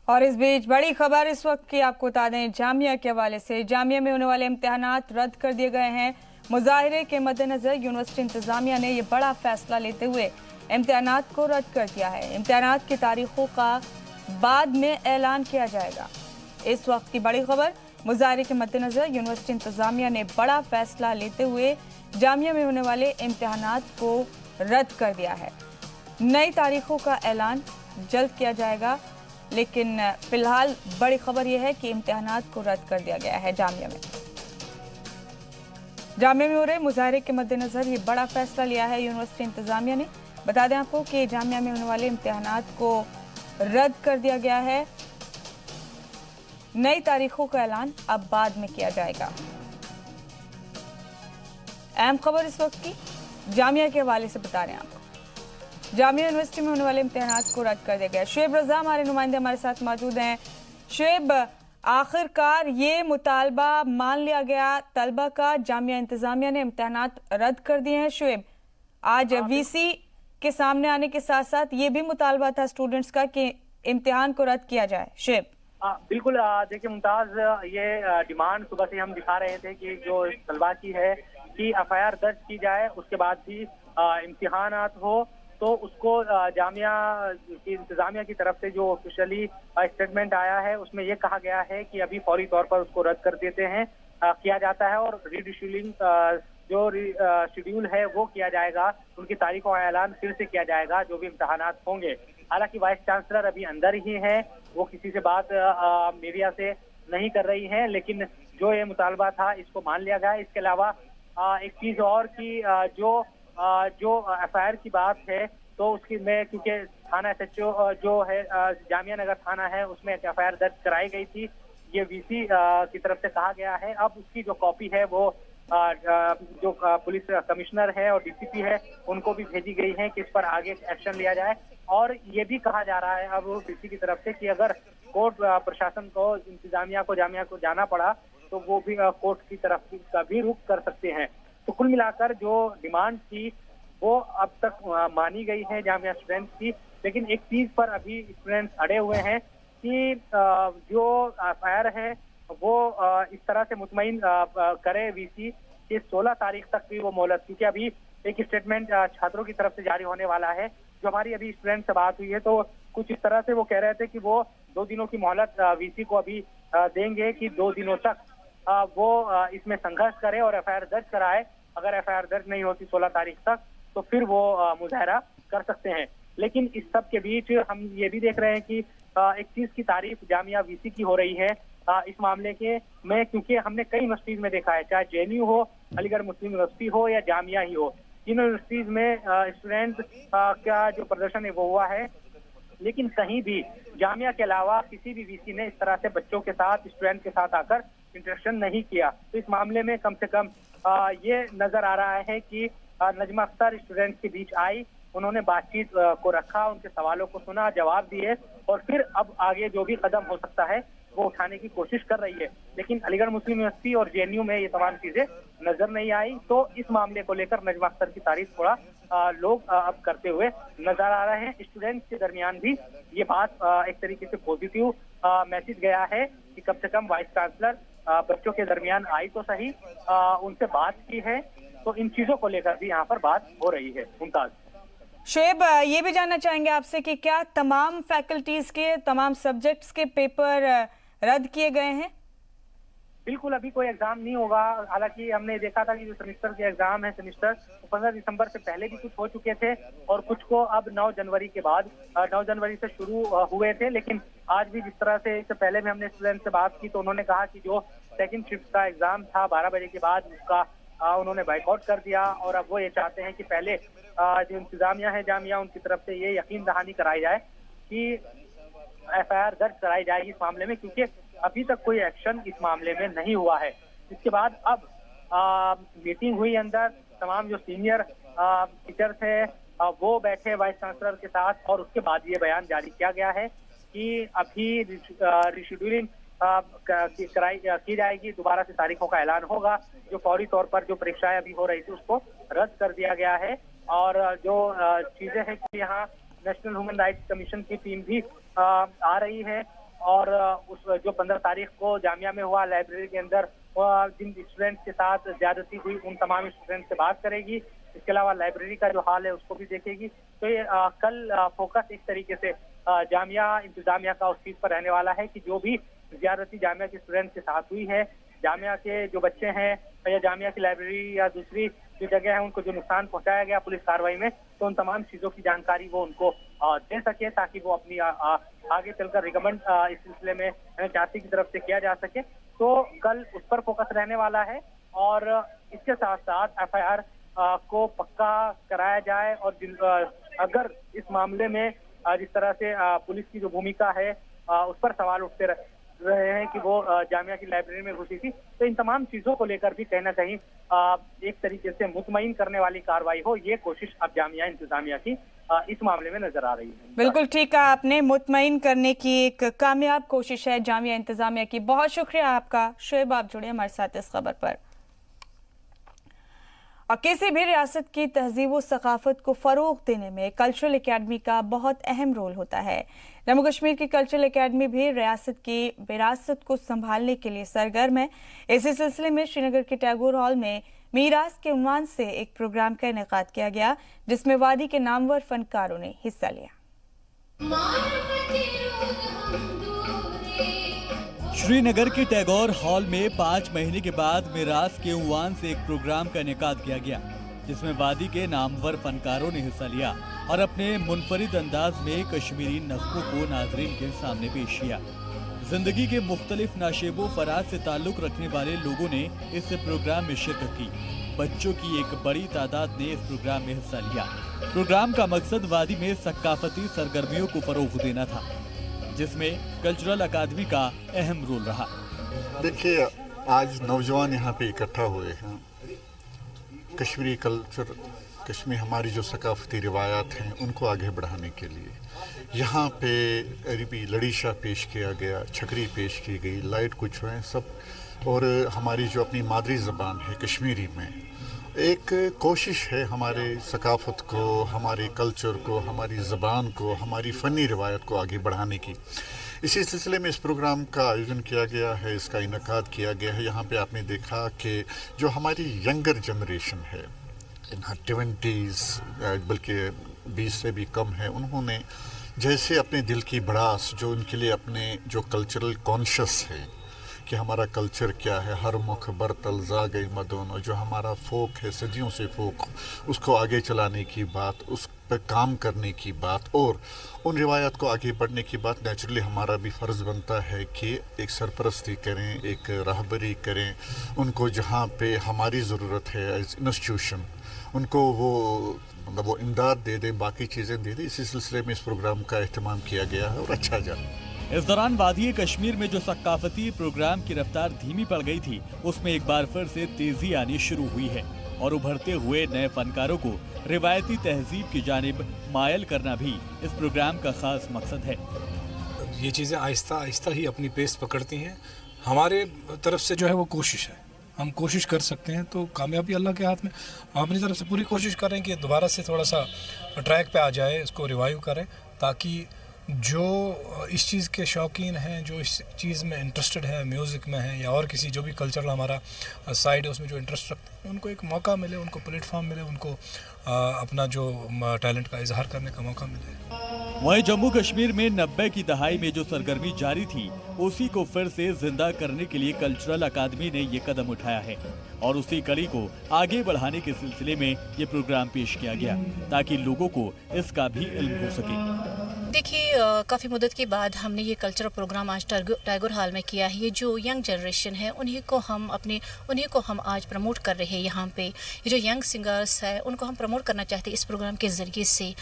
और इस बीच बड़ी खबर इस वक्त की आपको बता दें, जामिया के हवाले से। जामिया में होने वाले इम्तिहानात रद्द कर दिए गए हैं। मुजाहिरे के मद्देनजर यूनिवर्सिटी इंतजामिया ने यह बड़ा फैसला लेते हुए इम्तिहानात को रद्द कर दिया है। इम्तिहानात की तारीखों का बाद में ऐलान किया जाएगा। इस वक्त की बड़ी खबर, मुजाहिरे के मद्देनजर यूनिवर्सिटी इंतजामिया ने बड़ा फैसला लेते हुए जामिया में होने वाले इम्तिहानात को रद्द कर दिया है। नई तारीखों का ऐलान जल्द किया जाएगा, लेकिन फिलहाल बड़ी खबर यह है कि इम्तिहानात को रद्द कर दिया गया है। जामिया में हो रहे मुजाहिरे के मद्देनजर ये बड़ा फैसला लिया है यूनिवर्सिटी इंतजामिया ने। बता दें आपको कि जामिया में होने वाले इम्तिहानात को रद्द कर दिया गया है। नई तारीखों का ऐलान अब बाद में किया जाएगा। अहम खबर इस वक्त की जामिया के हवाले से बता रहे हैं आपको। जामिया यूनिवर्सिटी में होने वाले इम्तिहानात को रद्द कर दिया गया। शुएब रजा हमारे नुमाइंदे हमारे साथ मौजूद हैं। शुएब, आखिरकार ये मुतालबा मान लिया गया तलबा का, जामिया इंतजामिया ने इम्तिहानात रद्द कर दिए हैं। शुएब, आज वीसी के सामने आने के साथ साथ ये भी मुतालबा था स्टूडेंट्स का कि इम्तिहान को रद्द किया जाए। शुएब, बिल्कुल। देखिए मुमताज, ये डिमांड सुबह से हम दिखा रहे थे कि जो तलबा की है कि एफआईआर दर्ज की जाए, उसके बाद भी इम्तिहानात हो, तो उसको जामिया की इंतजामिया की तरफ से जो ऑफिशियली स्टेटमेंट आया है उसमें ये कहा गया है कि अभी फौरी तौर पर उसको रद्द कर देते हैं, किया जाता है और रीडिशुलिंग जो शेड्यूल है वो किया जाएगा। उनकी तारीखों का ऐलान फिर से किया जाएगा जो भी इम्तिहानात होंगे। हालांकि वाइस चांसलर अभी अंदर ही है, वो किसी से बात मीडिया से नहीं कर रही है, लेकिन जो ये मुतालबा था इसको मान लिया गया। इसके अलावा एक चीज और की जो एफआईआर की बात है, तो उसकी में क्योंकि थाना एसएचओ जो है जामिया नगर थाना है उसमें एक एफआईआर दर्ज कराई गई थी, ये वीसी की तरफ से कहा गया है। अब उसकी जो कॉपी है वो जो पुलिस कमिश्नर है और डीसीपी है उनको भी भेजी गई है कि इस पर आगे एक्शन लिया जाए। और ये भी कहा जा रहा है अब वीसी की तरफ से कि अगर कोर्ट प्रशासन को इंतजामिया को जामिया को जाना पड़ा तो वो भी कोर्ट की तरफ का भी रुख कर सकते हैं। तो कुल मिलाकर जो डिमांड थी वो अब तक मानी गई है जामिया स्टूडेंट्स की, लेकिन एक चीज पर अभी स्टूडेंट्स अड़े हुए हैं कि जो एफआईआर है वो इस तरह से मुतमईन करे वीसी कि 16 तारीख तक की वो मोहलत, क्योंकि अभी एक स्टेटमेंट छात्रों की तरफ से जारी होने वाला है। जो हमारी अभी स्टूडेंट से बात हुई है तो कुछ इस तरह से वो कह रहे थे कि वो 2 दिनों की मोहलत वीसी को अभी देंगे कि 2 दिनों तक वो इसमें संघर्ष करे और एफआईआर दर्ज कराए। अगर एफआईआर दर्ज नहीं होती 16 तारीख तक तो फिर वो मुजाहरा कर सकते हैं। लेकिन इस सब के बीच हम ये भी देख रहे हैं कि एक चीज की तारीफ जामिया वीसी की हो रही है इस मामले के में, क्योंकि हमने कई यूनिवर्सिटीज में देखा है, चाहे जेएनयू हो, अलीगढ़ मुस्लिम यूनिवर्सिटी हो या जामिया ही हो, तीनों यूनिवर्सिटीज में स्टूडेंट का जो प्रदर्शन है वो हुआ है, लेकिन कहीं भी जामिया के अलावा किसी भी वीसी ने इस तरह से बच्चों के साथ, स्टूडेंट के साथ आकर इंटरेक्शन नहीं किया। तो इस मामले में कम से कम ये नजर आ रहा है कि नजमा अख्तर स्टूडेंट्स के बीच आई, उन्होंने बातचीत को रखा, उनके सवालों को सुना, जवाब दिए और फिर अब आगे जो भी कदम हो सकता है वो उठाने की कोशिश कर रही है। लेकिन अलीगढ़ मुस्लिम यूनिवर्सिटी और जेएनयू में ये तमाम चीजें नजर नहीं आई। तो इस मामले को लेकर नजमा अख्तर की तारीफ थोड़ा लोग अब करते हुए नजर आ रहे हैं। स्टूडेंट्स के दरमियान भी ये बात एक तरीके से पॉजिटिव मैसेज गया है कि कम से कम वाइस चांसलर बच्चों के दरमियान आई तो सही, उनसे बात की है, तो इन चीजों को लेकर भी यहाँ पर बात हो रही है। मुमताज, शुएब, ये भी जानना चाहेंगे आपसे कि क्या तमाम फैकल्टीज के तमाम सब्जेक्ट्स के पेपर रद्द किए गए हैं? बिल्कुल, अभी कोई एग्जाम नहीं होगा। हालांकि हमने देखा था कि जो सेमेस्टर के एग्जाम है सेमेस्टर 15 दिसंबर से पहले भी कुछ हो चुके थे और कुछ को अब 9 जनवरी के बाद 9 जनवरी से शुरू हुए थे। लेकिन आज भी जिस तरह से इससे पहले में हमने स्टूडेंट से बात की तो उन्होंने कहा कि जो सेकंड शिफ्ट का एग्जाम था 12 बजे के बाद, उसका उन्होंने बाइकआउट कर दिया और अब वो ये चाहते हैं कि पहले जो इंतजामिया है जामिया उनकी तरफ से ये यकीन दहानी कराई जाए कि एफआईआर दर्ज कराई जाएगी इस मामले में, क्योंकि अभी तक कोई एक्शन इस मामले में नहीं हुआ है। इसके बाद अब मीटिंग हुई अंदर, तमाम जो सीनियर टीचर्स है वो बैठे वाइस चांसलर के साथ और उसके बाद ये बयान जारी किया गया है कि अभी रिशेड्यूलिंग की जाएगी, दोबारा से तारीखों का ऐलान होगा। जो फौरी तौर पर जो परीक्षाएं अभी हो रही थी उसको रद्द कर दिया गया है और जो चीजें हैं कि यहाँ नेशनल ह्यूमन राइट्स कमीशन की टीम भी आ रही है और उस जो 15 तारीख को जामिया में हुआ लाइब्रेरी के अंदर जिन स्टूडेंट्स के साथ ज्यादती हुई उन तमाम स्टूडेंट्स से बात करेगी। इसके अलावा लाइब्रेरी का जो हाल है उसको भी देखेगी। तो ये कल फोकस एक तरीके से जामिया इंतजामिया का उस चीज पर रहने वाला है कि जो भी ज्यादती जामिया के स्टूडेंट्स के साथ हुई है, जामिया के जो बच्चे हैं या जामिया की लाइब्रेरी या दूसरी जो जगह है उनको जो नुकसान पहुंचाया गया पुलिस कार्रवाई में, तो उन तमाम चीजों की जानकारी वो उनको दे सके ताकि वो अपनी आगे चलकर रिकमेंड इस सिलसिले में एनएचआरसी की तरफ से किया जा सके। तो कल उस पर फोकस रहने वाला है और इसके साथ साथ एफआईआर को पक्का कराया जाए और अगर इस मामले में जिस तरह से पुलिस की जो भूमिका है उस पर सवाल उठते रहे हैं कि वो जामिया की लाइब्रेरी में घुसी थी, तो इन तमाम चीजों को लेकर भी कहीं ना कहीं एक तरीके से मुतमईन करने वाली कार्रवाई हो, ये कोशिश अब जामिया इंतजामिया की इस मामले में नजर आ रही है। बिल्कुल ठीक कहा आपने, मुतमईन करने की एक कामयाब कोशिश है जामिया इंतजामिया की। बहुत शुक्रिया आपका शोएब, आप जुड़े हमारे साथ इस खबर पर। और किसी भी रियासत की तहजीब व सकाफत को फ़रोग़ देने में कल्चरल एकेडमी का बहुत अहम रोल होता है। जम्मू कश्मीर की कल्चरल एकेडमी भी रियासत की विरासत को संभालने के लिए सरगर्म है। इसी सिलसिले में श्रीनगर के टैगोर हॉल में मीरास के उन्वान से एक प्रोग्राम का इनेकाद किया गया, जिसमें वादी के नामवर फनकारों ने हिस्सा लिया। श्रीनगर के टैगोर हॉल में 5 महीने के बाद मीरास के उन्वान से एक प्रोग्राम का इनेकाद किया गया, जिसमें वादी के नामवर फनकारों ने हिस्सा लिया और अपने मुनफरिद अंदाज में कश्मीरी नग़्मों को नाज़रीन के सामने पेश किया। जिंदगी के मुख्तलिफ नाशेबो फराज से ताल्लुक रखने वाले लोगों ने इस प्रोग्राम में शिरकत की। बच्चों की एक बड़ी तादाद ने इस प्रोग्राम में हिस्सा लिया। प्रोग्राम का मकसद वादी में सकाफती सरगर्मियों को फरोग़ देना था, जिसमें कल्चरल अकादमी का अहम रोल रहा। देखिए, आज नौजवान यहाँ पे इकट्ठा हुए हैं। कश्मीरी कल्चर, कश्मीर हमारी जो सकाफती रिवायात हैं उनको आगे बढ़ाने के लिए यहाँ पे अरबी लड़ीशा पेश किया गया, छकरी पेश की गई, लाइट कुछ हुए सब, और हमारी जो अपनी मादरी ज़बान है कश्मीरी में एक कोशिश है हमारे सकाफत को, हमारे कल्चर को, हमारी ज़बान को, हमारी फ़नी रिवायत को आगे बढ़ाने की। इसी सिलसिले में इस प्रोग्राम का आयोजन किया गया है, इसका इनेकाद किया गया है। यहाँ पे आपने देखा कि जो हमारी यंगर जनरेशन है, इनका 20s बल्कि 20 से भी कम है, उन्होंने जैसे अपने दिल की भड़ास, जो उनके लिए अपने जो कल्चरल कॉन्शियस है कि हमारा कल्चर क्या है, हर मुख बरतल जा गई मदोनो, जो हमारा फोक है, सदियों से फोक, उसको आगे चलाने की बात, उस पर काम करने की बात और उन रिवायात को आगे बढ़ने की बात, नेचुरली हमारा भी फ़र्ज़ बनता है कि एक सरपरस्ती करें, एक राहबरी करें, उनको जहाँ पे हमारी ज़रूरत है एज इंस्टीट्यूशन, उनको वो मतलब वो इमदाद दे दें, बाकी चीज़ें दे दें। इसी सिलसिले में इस प्रोग्राम का एहतमाम किया गया है और अच्छा जा। इस दौरान वादी कश्मीर में जो सकाफती प्रोग्राम की रफ्तार धीमी पड़ गई थी, उसमें एक बार फिर से तेजी आनी शुरू हुई है और उभरते हुए नए फनकारों को रिवायती तहजीब की जानिब मायल करना भी इस प्रोग्राम का खास मकसद है। ये चीज़ें आहिस्ता आहिस्ता ही अपनी पेस पकड़ती हैं। हमारे तरफ से जो है वो कोशिश है, हम कोशिश कर सकते हैं तो कामयाबी अल्लाह के हाथ में। हम अपनी तरफ से पूरी कोशिश करें कि दोबारा से थोड़ा सा ट्रैक पे आ जाए, इसको रिवाइव करें, ताकि जो इस चीज़ के शौकीन हैं, जो इस चीज़ में इंटरेस्टेड है, म्यूज़िक में है या और किसी जो भी कल्चरल हमारा साइड है उसमें जो इंटरेस्ट रखते हैं, उनको एक मौका मिले, उनको प्लेटफॉर्म मिले, उनको अपना जो टैलेंट का इजहार करने का मौका मिले। वहीं जम्मू कश्मीर में 90 की दहाई में जो सरगर्मी जारी थी, उसी को फिर से जिंदा करने के लिए कल्चरल अकादमी ने ये कदम उठाया है और उसी कड़ी को आगे बढ़ाने के सिलसिले में ये प्रोग्राम पेश किया गया ताकि लोगों को इसका भी इल्म हो सके। देखिए, काफ़ी मुद्दत के बाद हमने ये कल्चरल प्रोग्राम आज टैगोर हॉल में किया है। ये जो यंग जनरेशन है उन्हीं को हम आज प्रमोट कर रहे हैं यहाँ पे। ये जो यंग सिंगर्स है उनको हम प्रमोट करना चाहते हैं इस प्रोग्राम के ज़रिए से।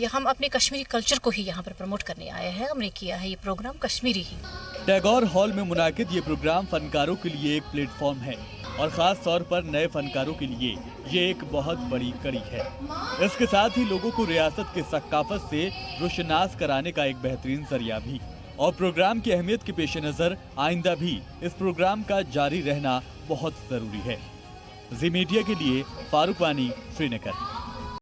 हम अपने कश्मीरी कल्चर को ही यहाँ पर प्रमोट करने आए हैं। हमने किया है ये प्रोग्राम कश्मीरी ही। टैगोर हॉल में मुनाकिद ये प्रोग्राम फनकारों के लिए एक प्लेटफॉर्म है और ख़ास तौर पर नए फनकारों के लिए ये एक बहुत बड़ी कड़ी है। इसके साथ ही लोगों को रियासत के सकाफत से रोशनास कराने का एक बेहतरीन जरिया भी। और प्रोग्राम की अहमियत के पेश नज़र आइंदा भी इस प्रोग्राम का जारी रहना बहुत ज़रूरी है। जी मीडिया के लिए फारूक वानी, श्रीनगर।